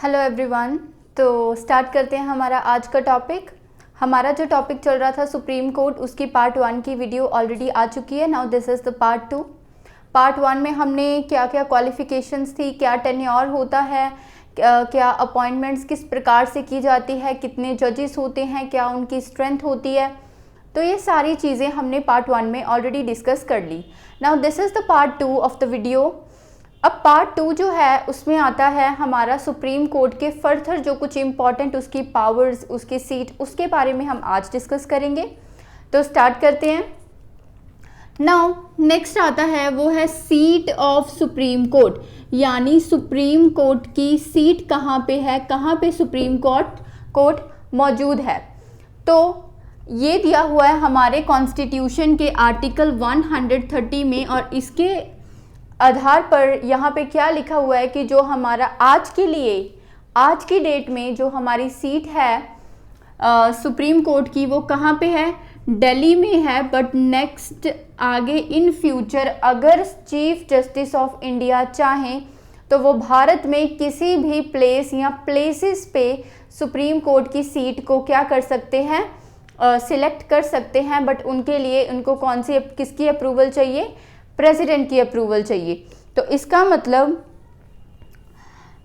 Hello everyone. तो start करते हैं हमारा आज का टॉपिक। हमारा जो टॉपिक चल रहा था सुप्रीम कोर्ट, उसकी पार्ट 1 की वीडियो ऑलरेडी आ चुकी है। Now this is the part 2। Part 1 में हमने क्या क्या क्वालिफिकेशंस थी, क्या टेन्योर होता है, क्या अपॉइंटमेंट्स किस प्रकार से की जाती है, कितने जजेस होते हैं, क्या उनकी स्ट्रेंथ होती है, तो ये सारी चीज़ें हमने पार्ट 1 में ऑलरेडी डिस्कस कर ली। Now this is the part 2 of the video. अब पार्ट 2 जो है उसमें आता है हमारा सुप्रीम कोर्ट के फर्दर जो कुछ इम्पॉर्टेंट उसकी पावर्स, उसकी सीट, उसके बारे में हम आज डिस्कस करेंगे। तो स्टार्ट करते हैं। नाउ नेक्स्ट आता है वो है सीट ऑफ सुप्रीम कोर्ट, यानी सुप्रीम कोर्ट की सीट कहाँ पे है, कहाँ पे सुप्रीम कोर्ट मौजूद है। तो ये दिया हुआ है हमारे कॉन्स्टिट्यूशन के आर्टिकल 130 में, और इसके आधार पर यहाँ पे क्या लिखा हुआ है कि जो हमारा आज के लिए, आज की डेट में जो हमारी सीट है सुप्रीम कोर्ट की, वो कहाँ पे है, दिल्ली में है। बट नेक्स्ट आगे इन फ्यूचर अगर चीफ जस्टिस ऑफ इंडिया चाहें तो वो भारत में किसी भी प्लेस या प्लेसेस पे सुप्रीम कोर्ट की सीट को क्या कर सकते हैं, सिलेक्ट कर सकते हैं। बट उनके लिए उनको कौन सी, किसकी अप्रूवल चाहिए, प्रेसिडेंट की अप्रूवल चाहिए। तो इसका मतलब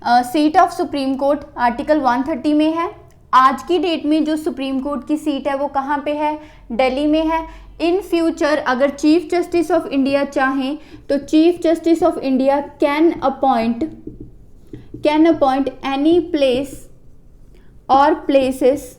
seat of supreme court article 130 में है। आज की डेट में जो सुप्रीम कोर्ट की सीट है वो कहाँ पे है, दिल्ली में है। इन फ्यूचर अगर चीफ जस्टिस ऑफ इंडिया चाहें तो chief justice of India can appoint any place or places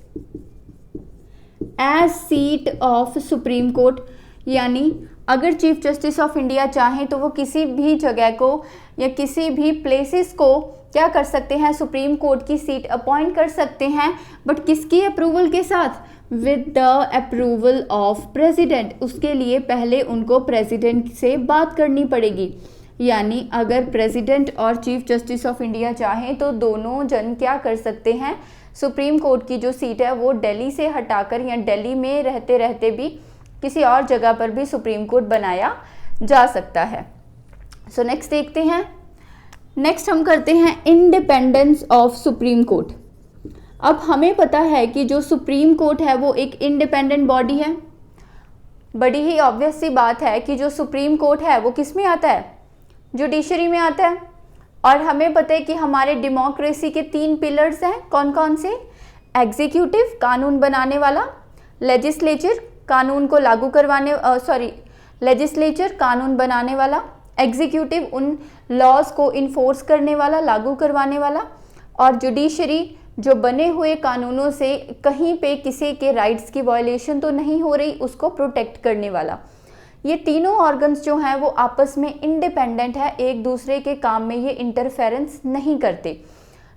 as seat of supreme court, यानी अगर चीफ जस्टिस ऑफ इंडिया चाहें तो वो किसी भी जगह को या किसी भी प्लेसेस को क्या कर सकते हैं, सुप्रीम कोर्ट की सीट अपॉइंट कर सकते हैं। बट किसकी अप्रूवल के साथ, with the approval of president. उसके लिए पहले उनको प्रेसिडेंट से बात करनी पड़ेगी। यानी अगर प्रेसिडेंट और चीफ जस्टिस ऑफ इंडिया चाहें तो दोनों जन क्या कर सकते हैं, सुप्रीम कोर्ट की जो सीट है वो दिल्ली से हटाकर या दिल्ली में रहते रहते भी किसी और जगह पर भी सुप्रीम कोर्ट बनाया जा सकता है। सो नेक्स्ट देखते हैं। नेक्स्ट हम करते हैं इंडिपेंडेंस ऑफ सुप्रीम कोर्ट। अब हमें पता है कि जो सुप्रीम कोर्ट है वो एक इंडिपेंडेंट बॉडी है। बड़ी ही ऑब्वियस सी बात है कि जो सुप्रीम कोर्ट है वो किस में आता है, जुडिशरी में आता है। और हमें पता है कि हमारे डेमोक्रेसी के 3 पिलर्स हैं, कौन कौन से, एग्जीक्यूटिव कानून बनाने वाला, लेजिस्लेचर कानून को लागू करवाने, लेजिस्लेचर कानून बनाने वाला, एग्जीक्यूटिव उन लॉज को इन्फोर्स करने वाला, लागू करवाने वाला, और जुडिशरी जो बने हुए कानूनों से कहीं पे किसी के राइट्स की वायलेशन तो नहीं हो रही, उसको प्रोटेक्ट करने वाला। ये तीनों ऑर्गन्स जो हैं वो आपस में इंडिपेंडेंट है, एक दूसरे के काम में ये इंटरफेरेंस नहीं करते।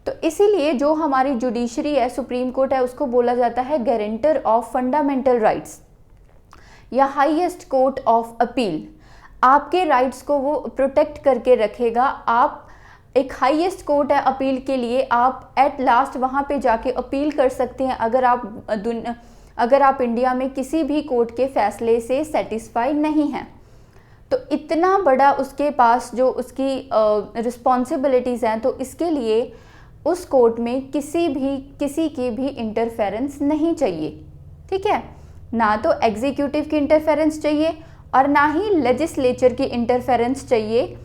तो इसीलिए जो हमारी जुडिशरी है, सुप्रीम कोर्ट है, उसको बोला जाता है गारंटर ऑफ फंडामेंटल राइट्स या हाईएस्ट कोर्ट ऑफ अपील। आपके राइट्स को वो प्रोटेक्ट करके रखेगा। आप एक हाईएस्ट कोर्ट है अपील के लिए, आप एट लास्ट वहाँ पे जाके अपील कर सकते हैं अगर आप इंडिया में किसी भी कोर्ट के फैसले से सेटिस्फाई नहीं हैं। तो इतना बड़ा उसके पास जो उसकी रिस्पॉन्सिबिलिटीज़ हैं, तो इसके लिए उस कोर्ट में किसी की भी इंटरफेरेंस नहीं चाहिए। ठीक है, ना तो एग्जीक्यूटिव की इंटरफेरेंस चाहिए और ना ही लेजिस्लेचर की इंटरफेरेंस चाहिए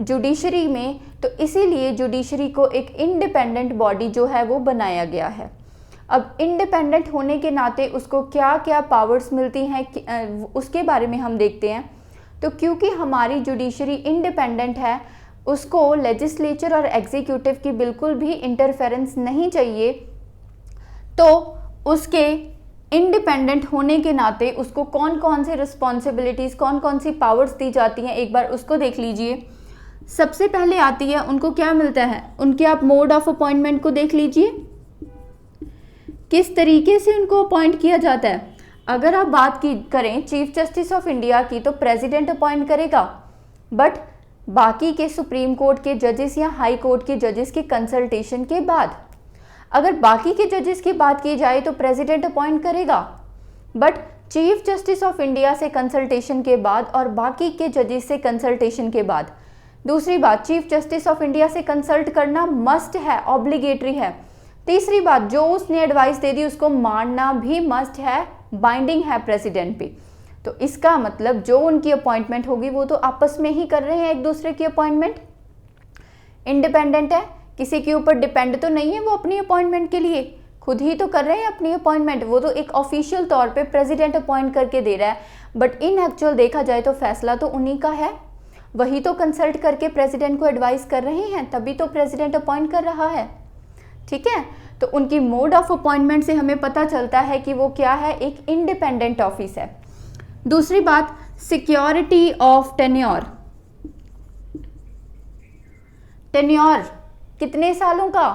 जुडिशरी में। तो इसीलिए जुडिशरी को एक इंडिपेंडेंट बॉडी जो है वो बनाया गया है। अब इंडिपेंडेंट होने के नाते उसको क्या क्या पावर्स मिलती हैं उसके बारे में हम देखते हैं। तो क्योंकि हमारी जुडिशरी इंडिपेंडेंट है, उसको लेजिस्लेचर और एग्जीक्यूटिव की बिल्कुल भी इंटरफेरेंस नहीं चाहिए। तो उसके इंडिपेंडेंट होने के नाते उसको कौन कौन सी रिस्पॉन्सिबिलिटीज़, कौन कौन सी पावर्स दी जाती हैं, एक बार उसको देख लीजिए। सबसे पहले आती है उनको क्या मिलता है, उनके आप मोड ऑफ अपॉइंटमेंट को देख लीजिए, किस तरीके से उनको अपॉइंट किया जाता है। अगर आप बात करें चीफ जस्टिस ऑफ इंडिया की तो प्रेसिडेंट अपॉइंट करेगा, बट बाकी के सुप्रीम कोर्ट के जजेस या हाई कोर्ट के जजेस के कंसल्टेशन के बाद। अगर बाकी के जजेस की बात की जाए तो प्रेसिडेंट अपॉइंट करेगा, but chief justice of India से कंसल्टेशन के बाद और बाकी के जजेस से कंसल्टेशन के बाद। दूसरी बात, चीफ जस्टिस ऑफ इंडिया से कंसल्ट करना मस्ट है, ऑब्लिगेटरी है। तीसरी बात, जो उसने एडवाइस दे दी उसको मानना भी मस्ट है, बाइंडिंग है प्रेसिडेंट पे। तो इसका मतलब जो उनकी अपॉइंटमेंट होगी वो तो आपस में ही कर रहे हैं एक दूसरे की अपॉइंटमेंट, इंडिपेंडेंट है, किसी के ऊपर डिपेंड तो नहीं है वो अपनी अपॉइंटमेंट के लिए, खुद ही तो कर रहे हैं अपनी अपॉइंटमेंट। वो तो एक ऑफिशियल तौर पे प्रेसिडेंट अपॉइंट करके दे रहा है, बट इन एक्चुअल देखा जाए तो फैसला तो उन्हीं का है, वही तो कंसल्ट करके प्रेसिडेंट को एडवाइस कर रहे हैं, तभी तो प्रेसिडेंट अपॉइंट कर रहा है। ठीक है, तो उनकी मोड ऑफ अपॉइंटमेंट से हमें पता चलता है कि वो क्या है, एक इंडिपेंडेंट ऑफिस है। दूसरी बात, सिक्योरिटी ऑफ टेन्योर। टेन्योर कितने सालों का,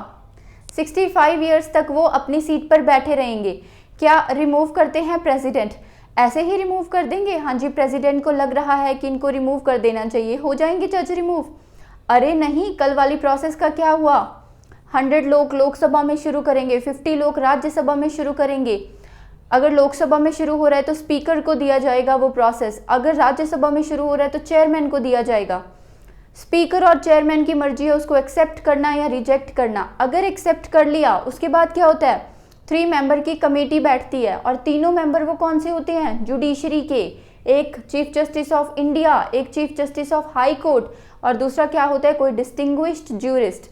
65 ईयर्स तक वो अपनी सीट पर बैठे रहेंगे। क्या रिमूव करते हैं प्रेसिडेंट, ऐसे ही रिमूव कर देंगे? हाँ जी, प्रेसिडेंट को लग रहा है कि इनको रिमूव कर देना चाहिए, हो जाएंगे जज रिमूव? अरे नहीं, कल वाली प्रोसेस का क्या हुआ, 100 लोग लोकसभा में शुरू करेंगे, 50 लोग राज्यसभा में शुरू करेंगे। अगर लोकसभा में शुरू हो रहा है तो स्पीकर को दिया जाएगा वो प्रोसेस, अगर राज्यसभा में शुरू हो रहा है तो चेयरमैन को दिया जाएगा। स्पीकर और चेयरमैन की मर्जी है उसको एक्सेप्ट करना या रिजेक्ट करना। अगर एक्सेप्ट कर लिया उसके बाद क्या होता है, 3 मेंबर की कमेटी बैठती है, और तीनों मेंबर वो कौन से होते हैं, जुडिशरी के, एक चीफ जस्टिस ऑफ इंडिया, एक chief justice of high court, और दूसरा क्या होता है, कोई डिस्टिंग्विश्ड ज्यूरिस्ट।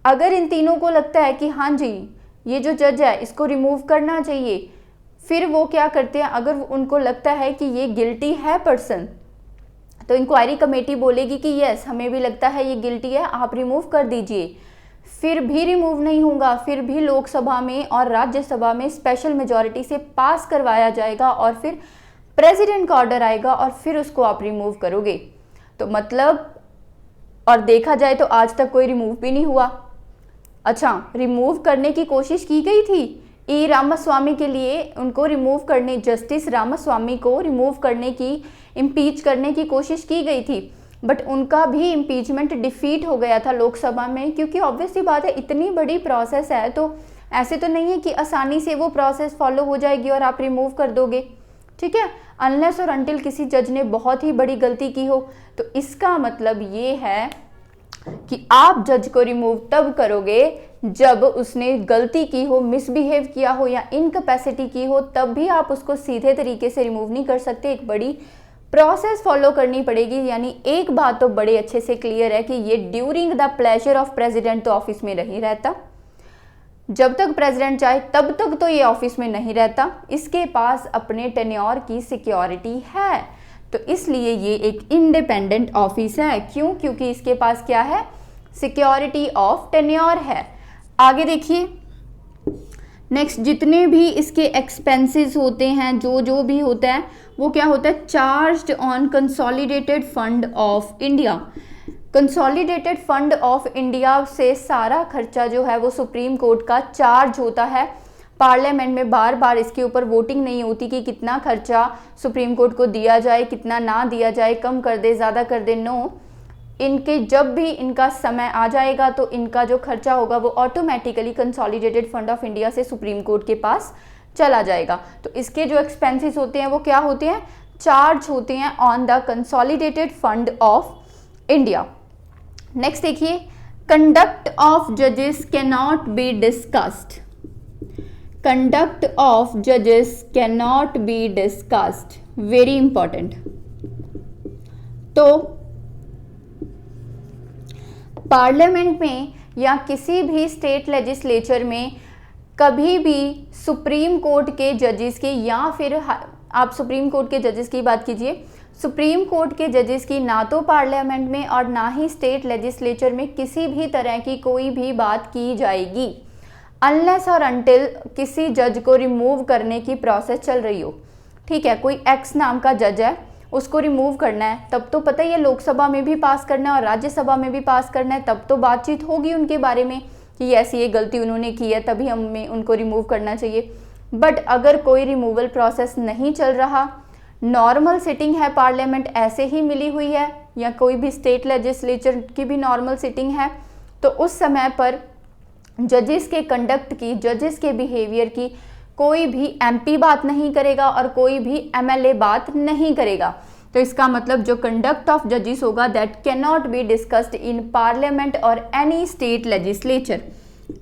अगर इन तीनों को लगता है कि हाँ जी ये जो जज है इसको रिमूव करना चाहिए, फिर वो क्या करते हैं, अगर उनको लगता है कि ये गिल्टी है पर्सन, तो इंक्वायरी कमेटी बोलेगी कि यस हमें भी लगता है ये गिल्टी है, आप रिमूव कर दीजिए। फिर भी रिमूव नहीं होगा, फिर भी लोकसभा में और राज्यसभा में स्पेशल मेजॉरिटी से पास करवाया जाएगा, और फिर प्रेसिडेंट का ऑर्डर आएगा और फिर उसको आप रिमूव करोगे। तो मतलब, और देखा जाए तो आज तक कोई रिमूव भी नहीं हुआ। अच्छा, रिमूव करने की कोशिश की गई थी ई रामास्वामी के लिए, उनको रिमूव करने, जस्टिस रामास्वामी को रिमूव करने की, इम्पीच करने की कोशिश की गई थी, बट उनका भी इम्पीचमेंट डिफीट हो गया था लोकसभा में, क्योंकि ऑब्वियस सी बात है इतनी बड़ी प्रोसेस है तो ऐसे तो नहीं है कि आसानी से वो प्रोसेस फॉलो हो जाएगी और आप रिमूव कर दोगे। ठीक है, अनलेस और अनटिल किसी जज ने बहुत ही बड़ी गलती की हो। तो इसका मतलब ये है कि आप जज को रिमूव तब करोगे जब उसने गलती की हो, मिसबिहेव किया हो या इनकैपेसिटी की हो, तब भी आप उसको सीधे तरीके से रिमूव नहीं कर सकते, एक बड़ी प्रोसेस फॉलो करनी पड़ेगी। यानी एक बात तो बड़े अच्छे से क्लियर है कि ये during the pleasure of president तो ऑफिस में नहीं रहता, जब तक प्रेसिडेंट चाहे तब तक तो ये ऑफिस में नहीं रहता, इसके पास अपने टेन्योर की सिक्योरिटी है, तो इसलिए ये एक इंडिपेंडेंट ऑफिस है। क्यों? क्योंकि इसके पास क्या है, सिक्योरिटी ऑफ टेन्योर है। आगे देखिए, नेक्स्ट, जितने भी इसके एक्सपेंसेस होते हैं, जो भी होता है वो क्या होता है, charged on consolidated fund of India. Consolidated fund of India से सारा खर्चा जो है वो सुप्रीम कोर्ट का चार्ज होता है। पार्लियामेंट में बार बार इसके ऊपर वोटिंग नहीं होती कि कितना खर्चा सुप्रीम कोर्ट को दिया जाए, कितना ना दिया जाए, कम कर दे, ज़्यादा कर दे। नो, इनके जब भी इनका समय आ जाएगा तो इनका जो खर्चा होगा वो automatically consolidated fund of India से सुप्रीम कोर्ट के पास चला जाएगा। तो इसके जो एक्सपेंसेस होते हैं वो क्या होते हैं, चार्ज होते हैं on the consolidated fund of India. Next देखिए, कंडक्ट ऑफ जजेस cannot be discussed. Conduct of जजेस cannot be discussed, very important. तो पार्लियामेंट में या किसी भी स्टेट लेजिस्लेचर में कभी भी सुप्रीम कोर्ट के जजेस की, या फिर आप सुप्रीम कोर्ट के जजेस की बात कीजिए, सुप्रीम कोर्ट के जजेस की ना तो पार्लियामेंट में और ना ही स्टेट लेजिस्लेचर में किसी भी तरह की कोई भी बात की जाएगी अनलेस और अनटिल किसी जज को रिमूव करने की प्रोसेस चल रही हो। ठीक है, कोई एक्स नाम का जज है, उसको रिमूव करना है, तब तो पता ही है लोकसभा में भी पास करना है और राज्यसभा में भी पास करना है, तब तो बातचीत होगी उनके बारे में कि ऐसी ये गलती उन्होंने की है, तभी हमें उनको रिमूव करना चाहिए। बट अगर कोई रिमूवल प्रोसेस नहीं चल रहा, नॉर्मल सिटिंग है, पार्लियामेंट ऐसे ही मिली हुई है, या कोई भी स्टेट लेजिस्लेचर की भी नॉर्मल सिटिंग है, तो उस समय पर जजेस के कंडक्ट की, जजेस के बिहेवियर की कोई भी एमपी बात नहीं करेगा और कोई भी एमएलए बात नहीं करेगा। तो इसका मतलब जो कंडक्ट ऑफ जजेस होगा that cannot be discussed in parliament or any state legislature,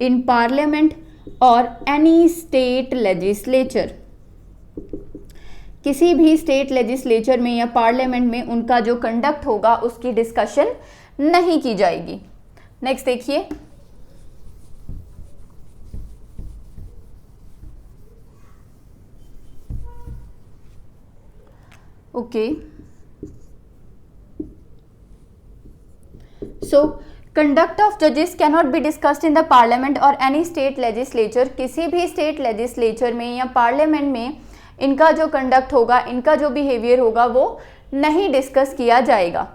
in parliament or any state legislature, किसी भी स्टेट लेजिस्लेचर में या पार्लियामेंट में उनका जो कंडक्ट होगा उसकी डिस्कशन नहीं की जाएगी। नेक्स्ट देखिए, ओके, सो कंडक्ट ऑफ जजेस cannot be discussed in the parliament or any state legislature, किसी भी स्टेट लेजिस्लेचर में या पार्लियामेंट में इनका जो कंडक्ट होगा, इनका जो बिहेवियर होगा वो नहीं डिस्कस किया जाएगा।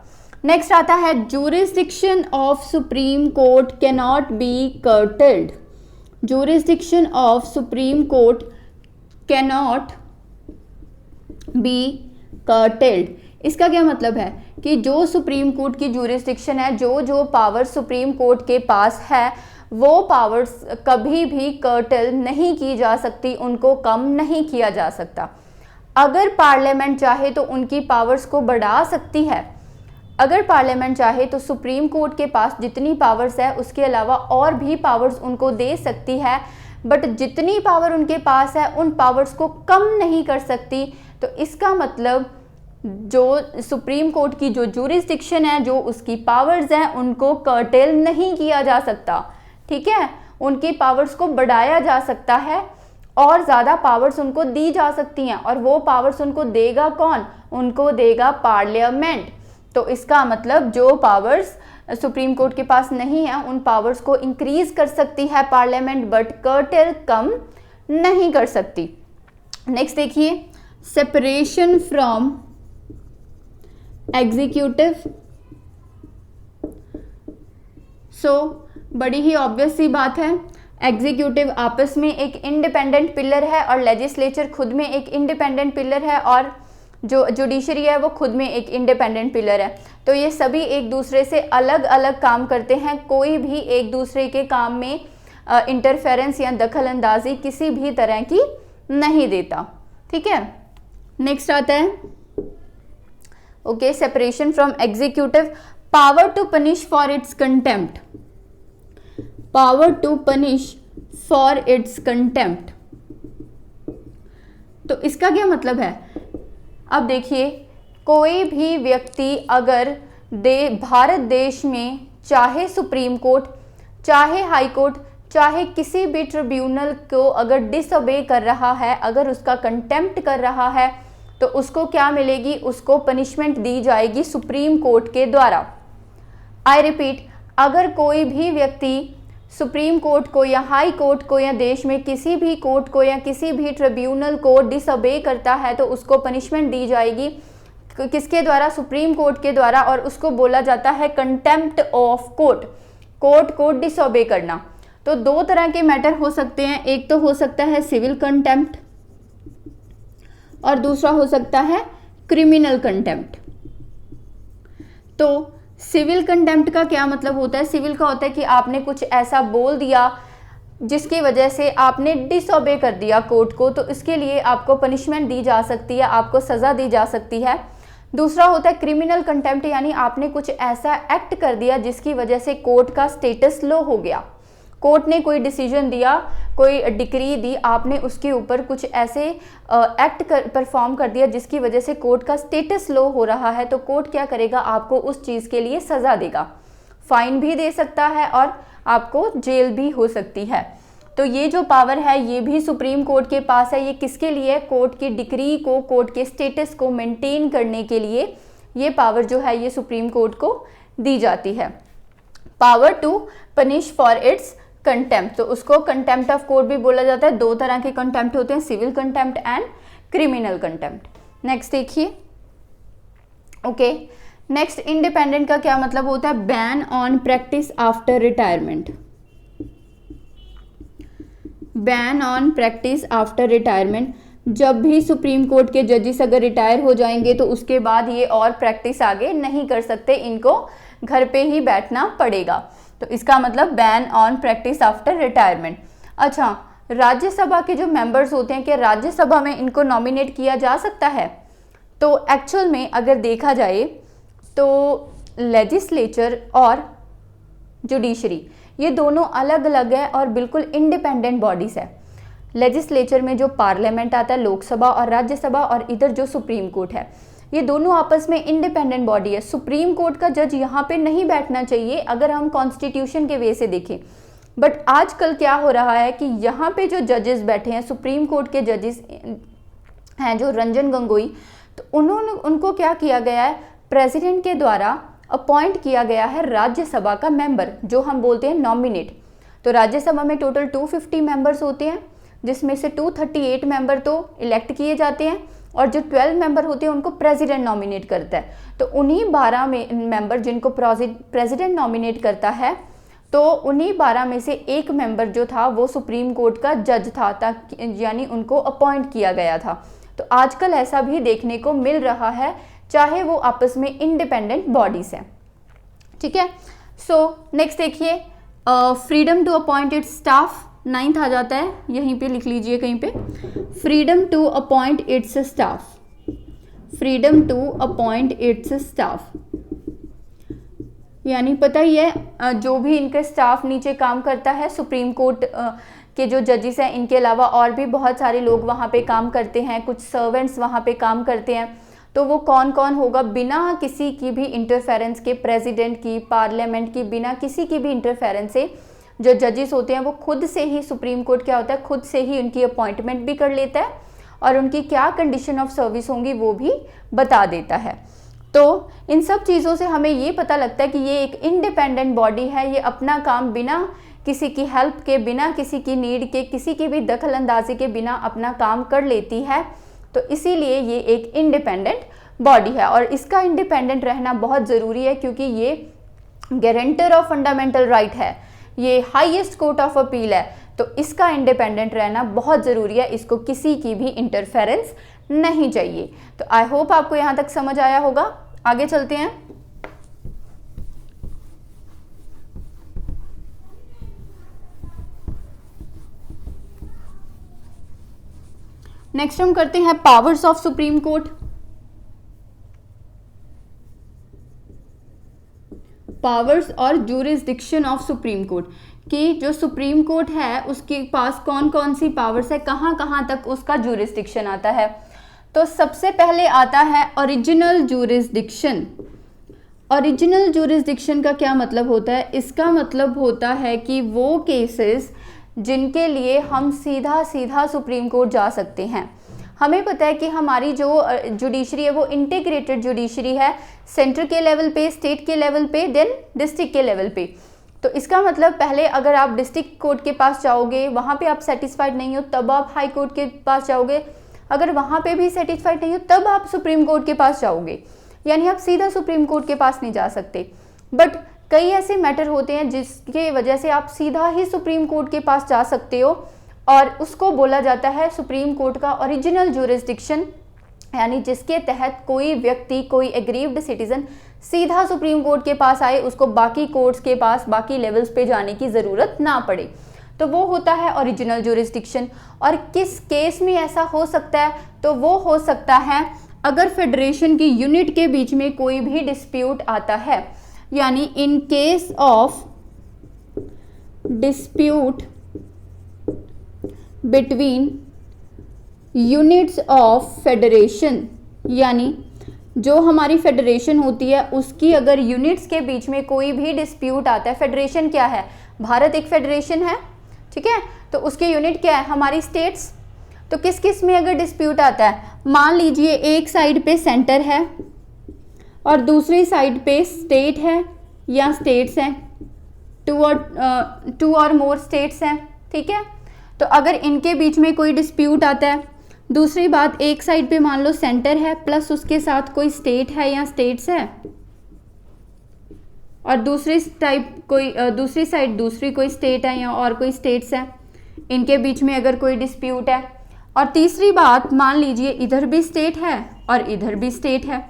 नेक्स्ट आता है jurisdiction of supreme court can not be curtailed, jurisdiction of supreme court can not be curtailed. इसका क्या मतलब है कि जो सुप्रीम कोर्ट की जुरिस्डिक्शन है, जो पावर सुप्रीम कोर्ट के पास है, वो पावर्स कभी भी कर्टल नहीं की जा सकती, उनको कम नहीं किया जा सकता। अगर पार्लियामेंट चाहे तो उनकी पावर्स को बढ़ा सकती है, अगर पार्लियामेंट चाहे तो सुप्रीम कोर्ट के पास जितनी पावर्स है उसके अलावा और भी पावर्स उनको दे सकती है, बट जितनी पावर उनके पास है उन पावर्स को कम नहीं कर सकती। तो इसका मतलब जो सुप्रीम कोर्ट की जो जुरिस्डिक्शन है, जो उसकी पावर्स हैं, उनको कर्टेल नहीं किया जा सकता, ठीक है। उनकी पावर्स को बढ़ाया जा सकता है और ज़्यादा पावर्स उनको दी जा सकती हैं, और वो पावर्स उनको देगा कौन? उनको देगा पार्लियामेंट। तो इसका मतलब जो पावर्स सुप्रीम कोर्ट के पास नहीं है उन पावर्स को इंक्रीज कर सकती है पार्लियामेंट, बट कर्टेल कम नहीं कर सकती। नेक्स्ट देखिए, सेपरेशन फ्रॉम एग्जीक्यूटिव। बड़ी ही ऑब्वियस सी बात है, एग्जीक्यूटिव आपस में एक इंडिपेंडेंट पिलर है और लेजिस्लेचर खुद में एक इंडिपेंडेंट पिलर है, और जो जुडिशरी है वो खुद में एक इंडिपेंडेंट पिलर है। तो ये सभी एक दूसरे से अलग अलग काम करते हैं, कोई भी एक दूसरे के काम में इंटरफेरेंस या दखल अंदाजी किसी भी तरह की नहीं देता, ठीक है। नेक्स्ट आता है okay, separation from executive, power to punish for its contempt, power to punish for its contempt. तो इसका क्या मतलब है? अब देखिए, कोई भी व्यक्ति अगर भारत देश में चाहे सुप्रीम कोर्ट, चाहे हाई कोर्ट, चाहे किसी भी ट्रिब्यूनल को अगर डिसओबे कर रहा है, अगर उसका कंटेम्प्ट कर रहा है, तो उसको क्या मिलेगी? उसको पनिशमेंट दी जाएगी सुप्रीम कोर्ट के द्वारा। आई रिपीट, अगर कोई भी व्यक्ति सुप्रीम कोर्ट को या हाई कोर्ट को या देश में किसी भी कोर्ट को या किसी भी ट्रिब्यूनल को डिसओबे करता है तो उसको पनिशमेंट दी जाएगी, किसके द्वारा? सुप्रीम कोर्ट के द्वारा, और उसको बोला जाता है कंटेम्प्ट ऑफ कोर्ट, कोर्ट को डिसओबे करना। तो दो तरह के मैटर हो सकते हैं, एक तो हो सकता है सिविल कंटेम्प्ट और दूसरा हो सकता है क्रिमिनल कंटेम्प्ट। तो सिविल कंटेम्प्ट का क्या मतलब होता है? सिविल का होता है कि आपने कुछ ऐसा बोल दिया जिसकी वजह से आपने डिसओबे कर दिया कोर्ट को, तो इसके लिए आपको पनिशमेंट दी जा सकती है, आपको सज़ा दी जा सकती है। दूसरा होता है क्रिमिनल कंटेम्प्ट, यानी आपने कुछ ऐसा एक्ट कर दिया जिसकी वजह से कोर्ट का स्टेटस लो हो गया, कोर्ट ने कोई डिसीजन दिया, कोई डिक्री दी, आपने उसके ऊपर कुछ ऐसे एक्ट परफॉर्म कर दिया जिसकी वजह से कोर्ट का स्टेटस लो हो रहा है, तो कोर्ट क्या करेगा? आपको उस चीज़ के लिए सज़ा देगा, फाइन भी दे सकता है और आपको जेल भी हो सकती है। तो ये जो पावर है ये भी सुप्रीम कोर्ट के पास है। ये किसके लिए? कोर्ट की डिक्री को, कोर्ट के स्टेटस को मेंटेन करने के लिए ये पावर जो है ये सुप्रीम कोर्ट को दी जाती है। Power to punish for its contempt, तो उसको कंटेम्प्ट ऑफ कोर्ट भी बोला जाता है। दो तरह के कंटेम्प्ट होते हैं, civil contempt and criminal contempt. Next देखिए, ओके, नेक्स्ट इंडिपेंडेंट का क्या मतलब होता है? Ban on practice after retirement, ban on practice after retirement. जब भी सुप्रीम कोर्ट के जजेस अगर रिटायर हो जाएंगे तो उसके बाद ये और प्रैक्टिस आगे नहीं कर सकते, इनको घर पे ही बैठना पड़ेगा। तो इसका मतलब ban on practice after retirement. अच्छा, राज्यसभा के जो मेंबर्स होते हैं, क्या राज्यसभा में इनको नॉमिनेट किया जा सकता है? तो एक्चुअल में अगर देखा जाए तो लेजिस्लेचर और जुडिशरी ये दोनों अलग अलग है और बिल्कुल इंडिपेंडेंट बॉडीज़ है। लेजिस्लेचर में जो पार्लियामेंट आता है, लोकसभा और राज्यसभा, और इधर जो सुप्रीम कोर्ट है, ये दोनों आपस में इंडिपेंडेंट बॉडी है। सुप्रीम कोर्ट का जज यहाँ पे नहीं बैठना चाहिए अगर हम कॉन्स्टिट्यूशन के वे से देखें, बट आजकल क्या हो रहा है कि यहाँ पे जो जजेस बैठे हैं, सुप्रीम कोर्ट के जजेस हैं जो रंजन गोगोई, तो उनको क्या किया गया है, प्रेसिडेंट के द्वारा अपॉइंट किया गया है राज्यसभा का मेंबर, जो हम बोलते हैं नॉमिनेट। तो राज्यसभा में टोटल 250 मेंबर्स होते हैं, जिसमें से 238 मेंबर तो इलेक्ट किए जाते हैं और जो 12 मेंबर होते हैं उनको प्रेसिडेंट नॉमिनेट करता है। तो उन्हीं 12 मेंबर जिनको प्रेसिडेंट नॉमिनेट करता है, तो उन्हीं 12 में से एक मेंबर जो था वो सुप्रीम कोर्ट का जज था, यानी उनको अपॉइंट किया गया था। तो आजकल ऐसा भी देखने को मिल रहा है, चाहे वो आपस में इंडिपेंडेंट बॉडीज हैं। ठीक है, सो नेक्स्ट देखिए, freedom to appoint its staff, 9th आ जाता है, यहीं पे लिख लीजिए कहीं पे, freedom to appoint its staff, freedom to appoint its staff, यानी पता ही है जो भी इनके स्टाफ नीचे काम करता है, सुप्रीम कोर्ट के जो जजेस हैं, इनके अलावा और भी बहुत सारे लोग वहाँ पे काम करते हैं, कुछ सर्वेंट्स वहाँ पे काम करते हैं। तो वो कौन कौन होगा, बिना किसी की भी इंटरफेरेंस के, प्रेसिडेंट की, पार्लियामेंट की, बिना किसी की भी इंटरफेरेंस से जो जजेस होते हैं वो खुद से ही, सुप्रीम कोर्ट क्या होता है, खुद से ही उनकी अपॉइंटमेंट भी कर लेता है और उनकी क्या कंडीशन ऑफ सर्विस होंगी वो भी बता देता है। तो इन सब चीज़ों से हमें ये पता लगता है कि ये एक इंडिपेंडेंट बॉडी है, ये अपना काम बिना किसी की हेल्प के, बिना किसी की नीड के, किसी की भी दखल अंदाजी के बिना अपना काम कर लेती है। तो इसीलिए ये एक इंडिपेंडेंट बॉडी है और इसका इंडिपेंडेंट रहना बहुत ज़रूरी है, क्योंकि ये गारंटर ऑफ फंडामेंटल राइट है, ये हाईएस्ट कोर्ट ऑफ अपील है, तो इसका इंडिपेंडेंट रहना बहुत ज़रूरी है, इसको किसी की भी इंटरफेरेंस नहीं चाहिए। तो आई होप आपको यहाँ तक समझ आया होगा। आगे चलते हैं। नेक्स्ट हम करते हैं powers of supreme court. Powers और ज्यूरिसडिक्शन ऑफ सुप्रीम कोर्ट, कि जो सुप्रीम कोर्ट है उसके पास कौन कौन सी पावर्स है, कहाँ कहाँ तक उसका ज्यूरिसडिक्शन आता है। तो सबसे पहले आता है ओरिजिनल ज्यूरिसडिक्शन। ओरिजिनल ज्यूरिसडिक्शन का क्या मतलब होता है, इसका मतलब होता है कि वो केसेस जिनके लिए हम सीधा सीधा सुप्रीम कोर्ट जा सकते हैं। हमें पता है कि हमारी जो जुडिशरी है वो इंटीग्रेटेड जुडिशरी है, सेंटर के लेवल पे, स्टेट के लेवल पे, देन डिस्ट्रिक्ट के लेवल पे। तो इसका मतलब पहले अगर आप डिस्ट्रिक्ट कोर्ट के पास जाओगे, वहाँ पे आप सेटिस्फाइड नहीं हो, तब आप हाई कोर्ट के पास जाओगे, अगर वहाँ पे भी सेटिस्फाइड नहीं हो तब आप सुप्रीम कोर्ट के पास जाओगे, यानी आप सीधा सुप्रीम कोर्ट के पास नहीं जा सकते। बट कई ऐसे मैटर होते हैं जिसके वजह से आप सीधा ही सुप्रीम कोर्ट के पास जा सकते हो और उसको बोला जाता है सुप्रीम कोर्ट का ओरिजिनल ज्यूरिसडिक्शन, यानी जिसके तहत कोई व्यक्ति, कोई एग्रीव्ड सिटीजन सीधा सुप्रीम कोर्ट के पास आए, उसको बाकी कोर्ट्स के पास, बाकी लेवल्स पे जाने की ज़रूरत ना पड़े, तो वो होता है ओरिजिनल ज्यूरिसडिक्शन। और किस केस में ऐसा हो सकता है, तो वो हो सकता है अगर फेडरेशन की यूनिट के बीच में कोई भी डिस्प्यूट आता है, यानी in case of dispute between units of federation, यानी जो हमारी फेडरेशन होती है उसकी अगर यूनिट्स के बीच में कोई भी डिस्प्यूट आता है। फेडरेशन क्या है, भारत एक फेडरेशन है, ठीक है, तो उसके यूनिट क्या है, हमारी स्टेट्स। तो किस किस में अगर डिस्प्यूट आता है, मान लीजिए एक साइड पे सेंटर है और दूसरी साइड पे स्टेट है या स्टेट्स हैं, टू और मोर स्टेट्स हैं, ठीक है। तो अगर इनके बीच में कोई डिस्प्यूट आता है, दूसरी बात एक साइड पे मान लो सेंटर है प्लस उसके साथ कोई स्टेट है या स्टेट्स है, और दूसरी साइड दूसरी कोई स्टेट है या और कोई स्टेट्स है, इनके बीच में अगर कोई डिस्प्यूट है, और तीसरी बात मान लीजिए इधर भी स्टेट है और इधर भी स्टेट है।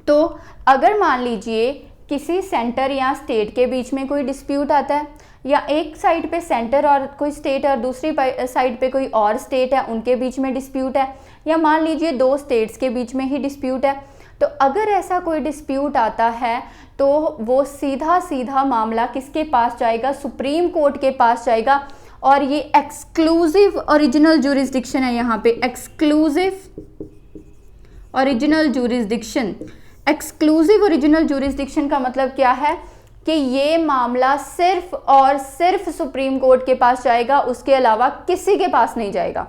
तो अगर मान लीजिए किसी सेंटर या स्टेट के बीच में कोई डिस्प्यूट आता है, या एक साइड पे सेंटर और कोई स्टेट और दूसरी साइड पे कोई और स्टेट है, उनके बीच में डिस्प्यूट है, या मान लीजिए दो स्टेट्स के बीच में ही डिस्प्यूट है। तो अगर ऐसा कोई डिस्प्यूट आता है तो वो सीधा सीधा मामला किसके पास जाएगा, सुप्रीम कोर्ट के पास जाएगा। और ये एक्सक्लूसिव ओरिजिनल ज्यूरिसडिक्शन है, यहाँ पे exclusive original jurisdiction. Exclusive original jurisdiction का मतलब क्या है कि ये मामला सिर्फ और सिर्फ सुप्रीम कोर्ट के पास जाएगा, उसके अलावा किसी के पास नहीं जाएगा।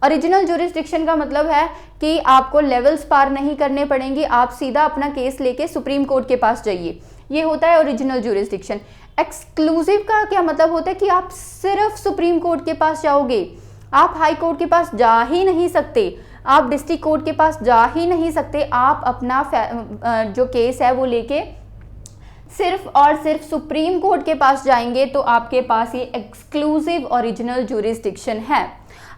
ओरिजिनल ज्यूरिसडिक्शन का मतलब है कि आपको लेवल्स पार नहीं करने पड़ेंगे, आप सीधा अपना केस लेके सुप्रीम कोर्ट के पास जाइए, ये होता है ओरिजिनल ज्यूरिसडिक्शन। एक्सक्लूसिव का क्या मतलब होता है कि आप सिर्फ सुप्रीम कोर्ट के पास जाओगे, आप हाई कोर्ट के पास जा ही नहीं सकते, आप डिस्ट्रिक्ट कोर्ट के पास जा ही नहीं सकते। आप अपना जो केस है वो लेके सिर्फ और सिर्फ सुप्रीम कोर्ट के पास जाएंगे, तो आपके पास ये एक्सक्लूसिव ओरिजिनल ज्यूरिसडिक्शन है।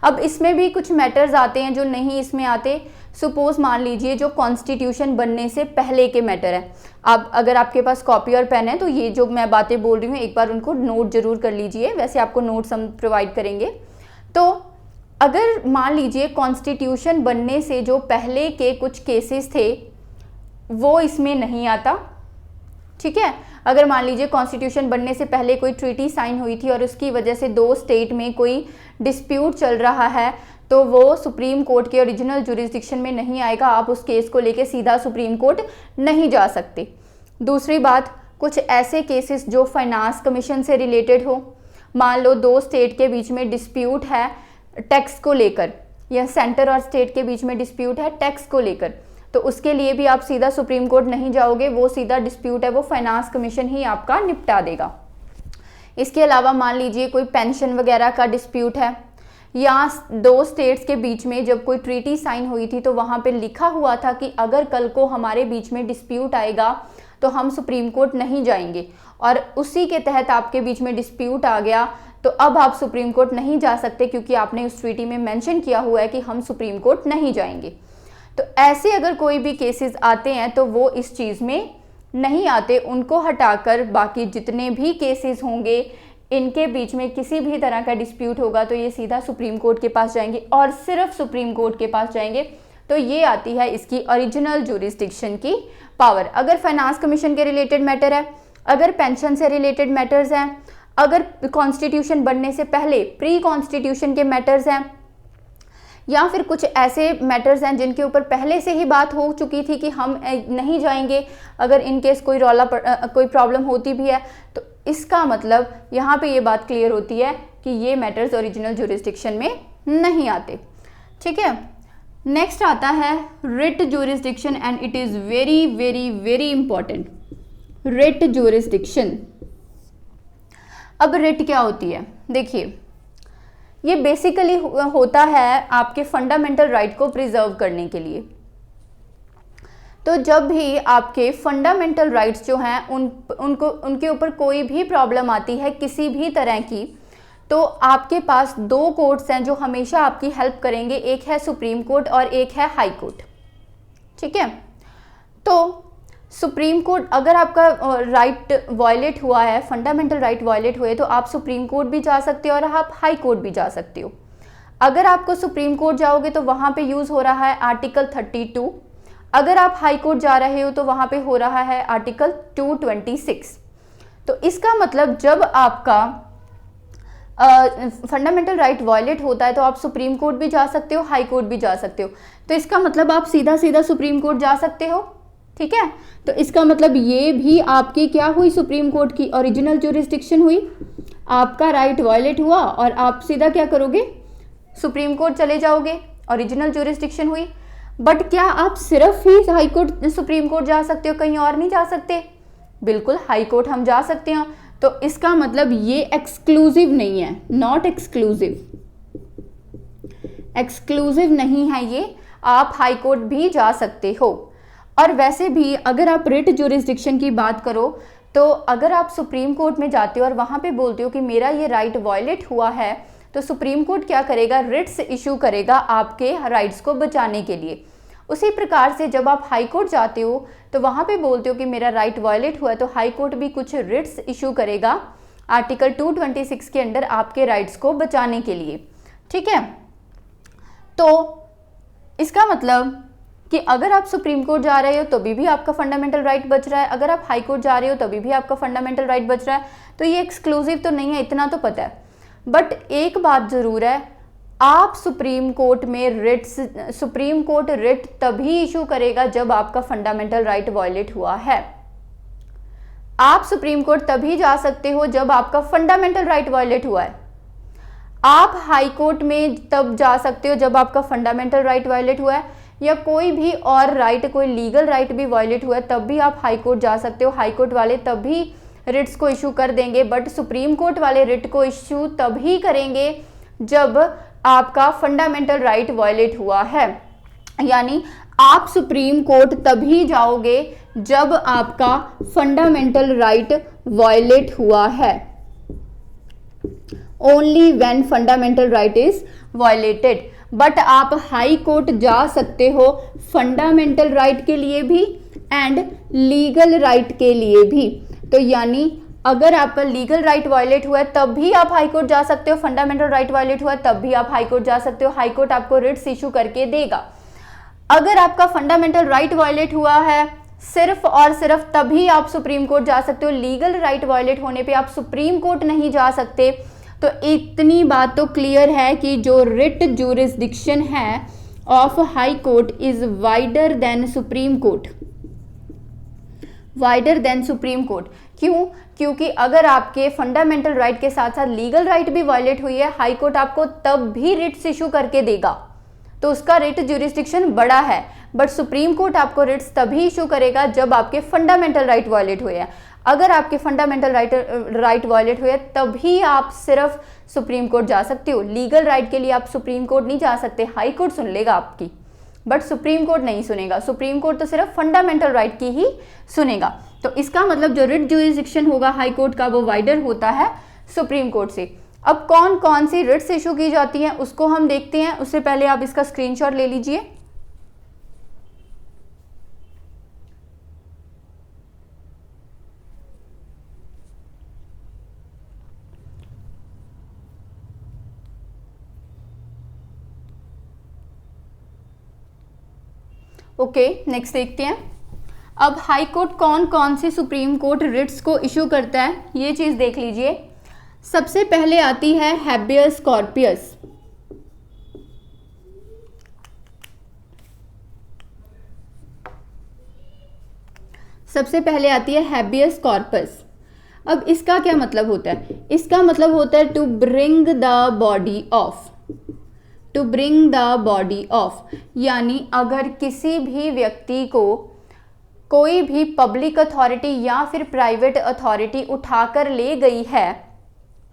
अब इसमें भी कुछ मैटर्स आते हैं जो नहीं इसमें आते। सपोज मान लीजिए जो कॉन्स्टिट्यूशन बनने से पहले के मैटर है। अब अगर आपके पास कॉपी और पेन है तो ये जो मैं बातें बोल रही हूँ एक बार उनको नोट जरूर कर लीजिए, वैसे आपको नोट्स हम प्रोवाइड करेंगे। तो अगर मान लीजिए कॉन्स्टिट्यूशन बनने से जो पहले के कुछ केसेस थे वो इसमें नहीं आता, ठीक है। अगर मान लीजिए कॉन्स्टिट्यूशन बनने से पहले कोई ट्रीटी साइन हुई थी और उसकी वजह से दो स्टेट में कोई डिस्प्यूट चल रहा है तो वो सुप्रीम कोर्ट के ओरिजिनल ज्यूरिसडिक्शन में नहीं आएगा, आप उस केस को लेके सीधा सुप्रीम कोर्ट नहीं जा सकते। दूसरी बात, कुछ ऐसे केसेस जो फाइनेंस कमीशन से रिलेटेड हो, मान लो दो स्टेट के बीच में डिस्प्यूट है टैक्स को लेकर, या सेंटर और स्टेट के बीच में डिस्प्यूट है टैक्स को लेकर, तो उसके लिए भी आप सीधा सुप्रीम कोर्ट नहीं जाओगे, वो सीधा डिस्प्यूट है वो फाइनेंस कमीशन ही आपका निपटा देगा। इसके अलावा मान लीजिए कोई पेंशन वगैरह का डिस्प्यूट है, या दो स्टेट्स के बीच में जब कोई ट्रीटी साइन हुई थी तो वहाँ पे लिखा हुआ था कि अगर कल को हमारे बीच में डिस्प्यूट आएगा तो हम सुप्रीम कोर्ट नहीं जाएंगे, और उसी के तहत आपके बीच में डिस्प्यूट आ गया तो अब आप सुप्रीम कोर्ट नहीं जा सकते क्योंकि आपने उस ट्रीटी में मेंशन किया हुआ है कि हम सुप्रीम कोर्ट नहीं जाएंगे। तो ऐसे अगर कोई भी केसेस आते हैं तो वो इस चीज़ में नहीं आते, उनको हटाकर बाकी जितने भी केसेस होंगे इनके बीच में किसी भी तरह का डिस्प्यूट होगा तो ये सीधा सुप्रीम कोर्ट के पास जाएंगे और सिर्फ सुप्रीम कोर्ट के पास जाएंगे। तो ये आती है इसकी ओरिजिनल ज्यूरिसडिक्शन की पावर। अगर फाइनेंस कमीशन के रिलेटेड मैटर है, अगर पेंशन से रिलेटेड मैटर्स हैं, अगर कॉन्स्टिट्यूशन बनने से पहले प्री कॉन्स्टिट्यूशन के मैटर्स हैं, या फिर कुछ ऐसे मैटर्स हैं जिनके ऊपर पहले से ही बात हो चुकी थी कि हम नहीं जाएंगे, अगर इन केस कोई कोई प्रॉब्लम होती भी है तो इसका मतलब यहाँ पे ये बात क्लियर होती है कि ये मैटर्स ओरिजिनल ज्यूरिसडिक्शन में नहीं आते, ठीक है। नेक्स्ट आता है writ jurisdiction and it is very very very important. Writ jurisdiction, अब रिट क्या होती है, देखिए ये बेसिकली होता है आपके फंडामेंटल राइट को प्रिजर्व करने के लिए। तो जब भी आपके फंडामेंटल राइट्स जो हैं उनके ऊपर कोई भी प्रॉब्लम आती है किसी भी तरह की, तो आपके पास दो कोर्ट्स हैं जो हमेशा आपकी हेल्प करेंगे, एक है सुप्रीम कोर्ट और एक है हाई कोर्ट, ठीक है। तो सुप्रीम कोर्ट, अगर आपका राइट वायलेट हुआ है, फंडामेंटल राइट वायलेट हुए, तो आप सुप्रीम कोर्ट भी जा सकते हो और आप हाई कोर्ट भी जा सकते हो। अगर आपको सुप्रीम कोर्ट जाओगे तो वहाँ पे यूज़ हो रहा है आर्टिकल 32, अगर आप हाई कोर्ट जा रहे हो तो वहाँ पे हो रहा है आर्टिकल 226। तो इसका मतलब जब आपका फंडामेंटल राइट वायलेट होता है तो आप सुप्रीम कोर्ट भी जा सकते हो, हाई कोर्ट भी जा सकते हो। तो इसका मतलब आप सीधा सीधा सुप्रीम कोर्ट जा सकते हो, ठीक है। तो इसका मतलब ये भी आपकी क्या हुई, सुप्रीम कोर्ट की ओरिजिनल ज्यूरिसडिक्शन हुई। आपका राइट वायलेट हुआ और आप सीधा क्या करोगे, सुप्रीम कोर्ट चले जाओगे, ओरिजिनल ज्यूरिसडिक्शन हुई। बट क्या आप सिर्फ ही हाई कोर्ट सुप्रीम कोर्ट जा सकते हो, कहीं और नहीं जा सकते? बिल्कुल, हाई कोर्ट हम जा सकते हैं। तो इसका मतलब ये एक्सक्लूसिव नहीं है, नॉट एक्सक्लूसिव, एक्सक्लूसिव नहीं है ये, आप हाई कोर्ट भी जा सकते हो। और वैसे भी अगर आप रिट ज्यूरिसडिक्शन की बात करो तो अगर आप सुप्रीम कोर्ट में जाते हो और वहाँ पे बोलते हो कि मेरा ये राइट वायलेट हुआ है, तो सुप्रीम कोर्ट क्या करेगा, रिट्स इशू करेगा आपके राइट्स को बचाने के लिए। उसी प्रकार से जब आप हाई कोर्ट जाते हो तो वहाँ पे बोलते हो कि मेरा राइट वायलेट हुआ है, तो हाई कोर्ट भी कुछ रिट्स इशू करेगा आर्टिकल 226 के अंडर आपके राइट्स को बचाने के लिए, ठीक है। तो इसका मतलब कि अगर आप सुप्रीम कोर्ट जा रहे हो तो भी आपका फंडामेंटल राइट बच रहा है, अगर आप हाई कोर्ट जा रहे हो तो भी आपका फंडामेंटल राइट बच रहा है। तो ये एक्सक्लूसिव तो नहीं है, इतना तो पता है। बट एक बात ज़रूर है, आप सुप्रीम कोर्ट रिट तभी इशू करेगा जब आपका फंडामेंटल राइट वायलेट हुआ है। आप सुप्रीम कोर्ट तभी जा सकते हो जब आपका फंडामेंटल राइट वायलेट हुआ है। आप हाई कोर्ट में तब जा सकते हो जब आपका फंडामेंटल राइट वायलेट हुआ है, या कोई भी और राइट, कोई लीगल राइट भी वायलेट हुआ है तब भी आप हाई कोर्ट जा सकते हो। हाई कोर्ट वाले तभी रिट्स को इशू कर देंगे, बट सुप्रीम कोर्ट वाले रिट को इशू तभी करेंगे जब आपका फंडामेंटल राइट वायलेट हुआ है। यानी आप सुप्रीम कोर्ट तभी जाओगे जब आपका फंडामेंटल राइट वायलेट हुआ है। Only when fundamental right is violated. But आप हाई कोर्ट जा सकते हो फंडामेंटल राइट के लिए भी एंड लीगल राइट के लिए भी। तो यानी अगर आपका लीगल राइट वायलेट हुआ है तब भी आप हाई कोर्ट जा सकते हो, फंडामेंटल राइट वायलेट हुआ है तब भी आप हाई कोर्ट जा सकते हो। हाई कोर्ट आपको रिट्स इशू करके देगा। अगर आपका फंडामेंटल राइट वायलेट हुआ है सिर्फ और सिर्फ तभी आप सुप्रीम कोर्ट जा सकते हो। लीगल राइट वायलेट होने पे आप सुप्रीम कोर्ट नहीं जा सकते। तो इतनी बात तो क्लियर है कि जो रिट ज्यूरिसडिक्शन है of high court is wider than supreme court, wider than supreme court. क्यों? क्योंकि अगर आपके फंडामेंटल राइट के साथ साथ लीगल राइट भी वायलेट हुई है, हाई कोर्ट आपको तब भी रिट्स इशू करके देगा, तो उसका रिट ज्यूरिसडिक्शन बड़ा है। बट सुप्रीम कोर्ट आपको रिट्स तभी इशू करेगा जब आपके फंडामेंटल राइट वायलेट हुए हैं। अगर आपके फंडामेंटल राइट वायलेट हुए तभी आप सिर्फ सुप्रीम कोर्ट जा सकते हो। लीगल राइट के लिए आप सुप्रीम कोर्ट नहीं जा सकते। हाई कोर्ट सुन लेगा आपकी, बट सुप्रीम कोर्ट नहीं सुनेगा। सुप्रीम कोर्ट तो सिर्फ फंडामेंटल राइट की ही सुनेगा। तो इसका मतलब जो रिट ज्यूरिसडिक्शन होगा हाई कोर्ट का वो वाइडर होता है सुप्रीम कोर्ट से। अब कौन कौन सी रिट्स इशू की जाती हैं उसको हम देखते हैं। उससे पहले आप इसका स्क्रीनशॉट ले लीजिए। ओके, नेक्स्ट देखते हैं। अब हाई कोर्ट कौन कौन सी सुप्रीम कोर्ट रिट्स को इशू करता है ये चीज़ देख लीजिए। सबसे पहले आती है हैबियस कॉर्पस। सबसे पहले आती है हैबियस कॉर्पस। अब इसका क्या मतलब होता है? इसका मतलब होता है to bring the body of, to bring the body of. यानी अगर किसी भी व्यक्ति को कोई भी पब्लिक अथॉरिटी या फिर प्राइवेट अथॉरिटी उठाकर ले गई है,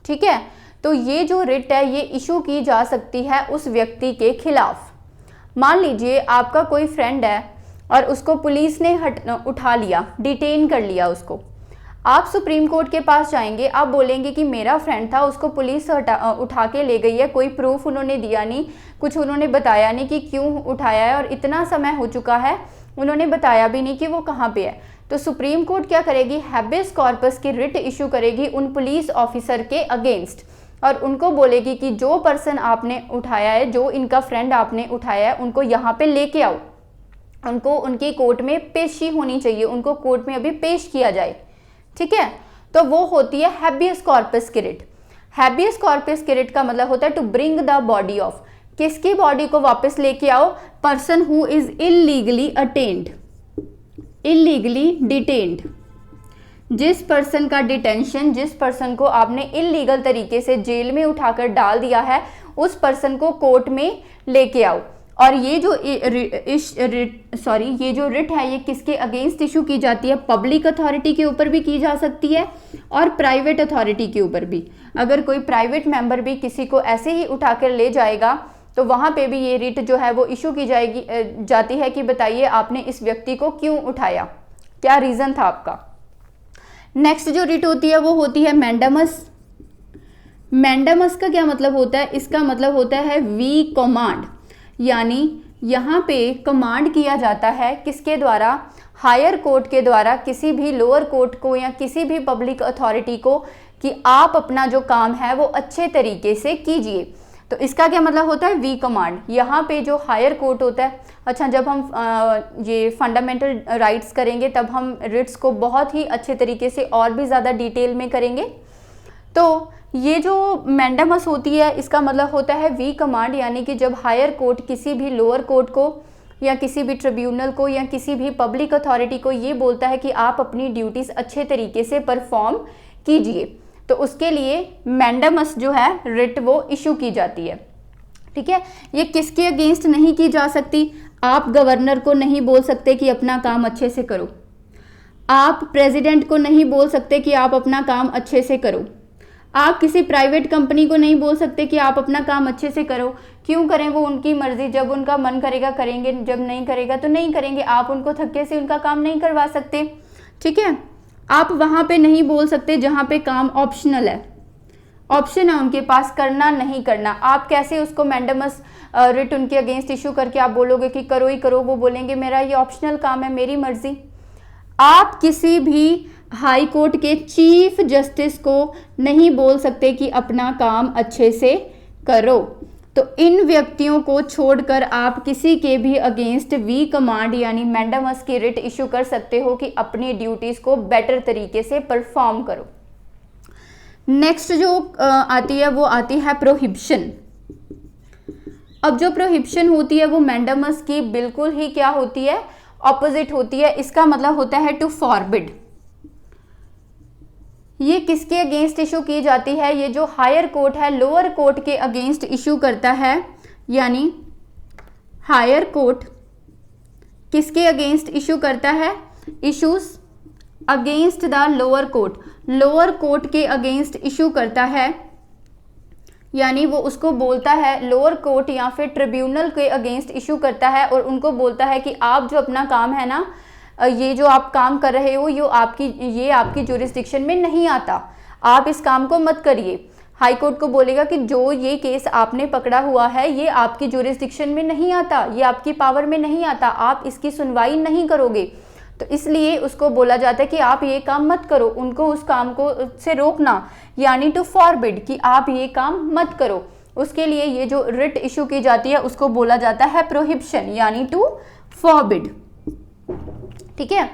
ठीक है, तो ये जो रिट है ये इशू की जा सकती है उस व्यक्ति के खिलाफ। मान लीजिए आपका कोई फ्रेंड है और उसको पुलिस ने उठा लिया, डिटेन कर लिया उसको। आप सुप्रीम कोर्ट के पास जाएंगे, आप बोलेंगे कि मेरा फ्रेंड था, उसको पुलिस उठा के ले गई है, कोई प्रूफ उन्होंने दिया नहीं, कुछ उन्होंने बताया नहीं कि क्यों उठाया है, और इतना समय हो चुका है उन्होंने बताया भी नहीं कि वो कहाँ पे है। तो सुप्रीम कोर्ट क्या करेगी? हैबियस कॉर्पस की रिट इशू करेगी उन पुलिस ऑफिसर के अगेंस्ट, और उनको बोलेगी कि जो पर्सन आपने उठाया है, जो इनका फ्रेंड आपने उठाया है, उनको यहाँ पे लेके आओ, उनको उनकी कोर्ट में पेशी होनी चाहिए, उनको कोर्ट में अभी पेश किया जाए, ठीक है। तो वो होती है हैबियस कॉर्पस की रिट। हैबियस कॉर्पस की रिट का मतलब होता है to bring the body of. किसकी बॉडी को वापस लेके आओ? Person who is illegally attend, illegally detained. जिस पर्सन का डिटेंशन, जिस पर्सन को आपने इलीगल तरीके से जेल में उठाकर डाल दिया है, उस पर्सन को कोर्ट में लेके आओ। और ये जो ये जो रिट है ये किसके अगेंस्ट इशू की जाती है? पब्लिक अथॉरिटी के ऊपर भी की जा सकती है और प्राइवेट अथॉरिटी के ऊपर भी। अगर कोई प्राइवेट मेंबर भी किसी को ऐसे ही उठाकर ले जाएगा तो वहाँ पे भी ये रिट जो है वो इशू की जाती है कि बताइए आपने इस व्यक्ति को क्यों उठाया, क्या रीज़न था आपका। नेक्स्ट जो रिट होती है वो होती है मैंडामस। मैंडामस का क्या मतलब होता है? इसका मतलब होता है वी कमांड। यानी यहाँ पे कमांड किया जाता है किसके द्वारा? हायर कोर्ट के द्वारा किसी भी लोअर कोर्ट को या किसी भी पब्लिक अथॉरिटी को कि आप अपना जो काम है वो अच्छे तरीके से कीजिए। तो इसका क्या मतलब होता है, वी कमांड। यहाँ पे जो हायर कोर्ट होता है, अच्छा जब हम ये फंडामेंटल राइट्स करेंगे तब हम रिट्स को बहुत ही अच्छे तरीके से और भी ज़्यादा डिटेल में करेंगे। तो ये जो मैंडामस होती है इसका मतलब होता है वी कमांड, यानी कि जब हायर कोर्ट किसी भी लोअर कोर्ट को या किसी भी ट्रिब्यूनल को या किसी भी पब्लिक अथॉरिटी को ये बोलता है कि आप अपनी ड्यूटीज़ अच्छे तरीके से परफॉर्म कीजिए, तो उसके लिए मैंडामस जो है रिट वो इशू की जाती है। ठीक है, ये किसके अगेंस्ट नहीं की जा सकती, आप गवर्नर को नहीं बोल सकते कि अपना काम अच्छे से करो, आप प्रेसिडेंट को नहीं बोल सकते कि आप अपना काम अच्छे से करो, आप किसी प्राइवेट कंपनी को नहीं बोल सकते कि आप अपना काम अच्छे से करो। क्यों करें, वो उनकी मर्जी, जब उनका मन करेगा करेंगे, जब नहीं करेगा तो नहीं करेंगे। आप उनको धक्के से उनका काम नहीं करवा सकते। ठीक है, आप वहाँ पे नहीं बोल सकते जहाँ पे काम ऑप्शनल है, ऑप्शन है उनके पास करना नहीं करना। आप कैसे उसको मैंडामस रिट उनके अगेंस्ट इशू करके आप बोलोगे कि करो ही करो, वो बोलेंगे मेरा ये ऑप्शनल काम है, मेरी मर्जी। आप किसी भी हाई कोर्ट के चीफ जस्टिस को नहीं बोल सकते कि अपना काम अच्छे से करो। तो इन व्यक्तियों को छोड़कर आप किसी के भी अगेंस्ट वी कमांड यानी मैंडामस की रिट इशू कर सकते हो कि अपनी ड्यूटीज को बेटर तरीके से परफॉर्म करो। नेक्स्ट जो आती है वो आती है प्रोहिबिशन। अब जो प्रोहिबिशन होती है वो मैंडामस की बिल्कुल ही क्या होती है, ऑपोजिट होती है। इसका मतलब होता है टू फॉरबिड। ये किसके अगेंस्ट इशू की जाती है, ये जो हायर कोर्ट है लोअर कोर्ट के अगेंस्ट इशू करता है, यानी हायर कोर्ट किसके अगेंस्ट इशू करता है, issues against the lower court, lower court के अगेंस्ट इशू करता है, यानी वो उसको बोलता है, लोअर कोर्ट या फिर ट्रिब्यूनल के अगेंस्ट इशू करता है और उनको बोलता है कि आप जो अपना काम है ना, ये जो आप काम कर रहे हो ये आपकी जुरिस्डिक्शन में नहीं आता, आप इस काम को मत करिए। हाई कोर्ट को बोलेगा कि जो ये केस आपने पकड़ा हुआ है ये आपकी जुरिस्डिक्शन में नहीं आता, ये आपकी पावर में नहीं आता, आप इसकी सुनवाई नहीं करोगे। तो इसलिए उसको बोला जाता है कि आप ये काम मत करो, उनको उस काम को से रोकना, यानी टू फॉरबिड कि आप ये काम मत करो। उसके लिए ये जो रिट इशू की जाती है उसको बोला जाता है प्रोहिबिशन, यानी टू फॉरबिड। ठीक है।